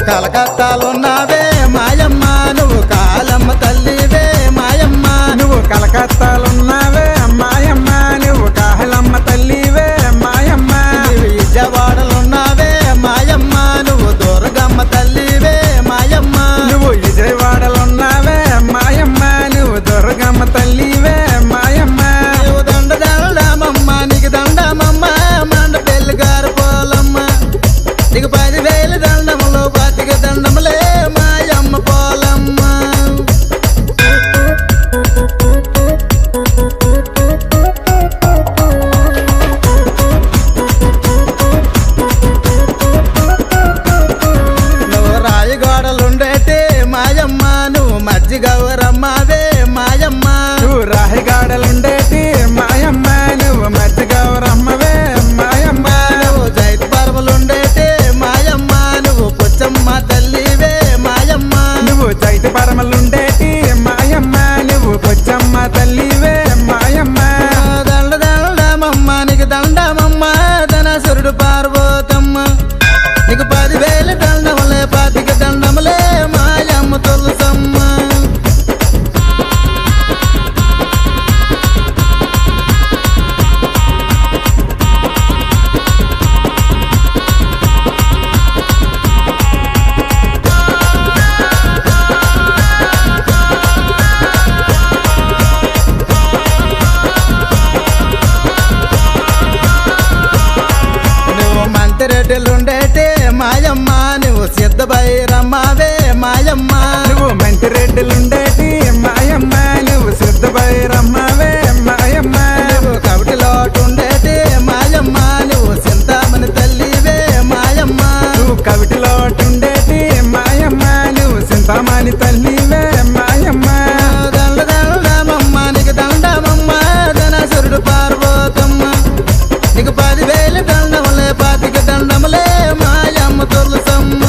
కలకత్తాలున్నావే మాయమ్మ నువ్వు కాలమ్మ తల్లివే మాయమ్మ నువ్వు కలకత్తాలున్నావే మాయమ్మ నువ్వు కాహలమ్మ తల్లివే మాయమ్మ నువ్వు విజయవాడలున్నావే మాయమ్మ నువ్వు దుర్గమ్మ తల్లివే మాయమ్మ నువ్వు విజయవాడలున్నావే మాయమ్మ నువ్వు దుర్గమ్మ తల్లివే మాయమ్మ నువ్వు దండమమ్మ నీకు దండమమ్మ మండ పెళ్లి గారు పోలమ్మ నీకు 10,000 దండములు బతిక దండములే మాయమ్మ పోలమ్మ నువ్వు రాయగోడలుండేటి మాయమ్మ నువ్వు మజ్జిగౌరమ్మవే మాయమ్మ నువ్వు రాహిగాడలుండేటి మాయమ్మ నువ్వు మధ్యగౌరమ్మవే మాయమ్మ నువ్వు జైతు పరములుండేటి మాయమ్మ నువ్వు పుచ్చమ్మ తల్లివే మాయమ్మ నువ్వు చైతి పరమలుండేటి మాయమ్మ నువ్వు పొచ్చమ్మ తల్లివే మాయమ్మ దండమమ్మ నీకు దండమమ్మ ధనసురుడు పార్వతమ్మ నీకు 10,000 దండములే పాతిక దండములే మాయమ్మ తులసమ్మ నువ్వు మంత్రిరెడ్డిలుండేటి మాయమ్మ నువ్వు సిద్ధ భైరమ్మవే మాయమ్మ నువ్వు మంటిరెడ్డిలుండేటి మాయమ్మ నువ్వు సిద్ధభైరమ్మవే మాయమ్మ నువ్వు కవిటిలోటుండేటి మాయమ్మ నువ్వు చింతామణి తల్లివే మాయమ్మ నువ్వు కవిటిలోటుండేటి మాయమ్మ నువ్వు చింతామణి తల్లివే మాయమ్మ దండమమ్మ నీకు దండమమ్మ ధనసురుడు పార్వతమ్మ నీకు 10,000 దండములే పాతిక దండములే మాయమ్మ తులసమ్మ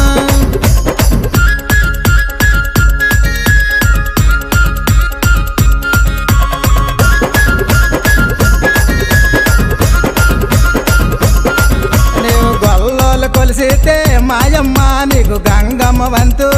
నీవు గొల్లోలు కొలిసితే మాయమ్మ నీకు గంగమ్మ వంతు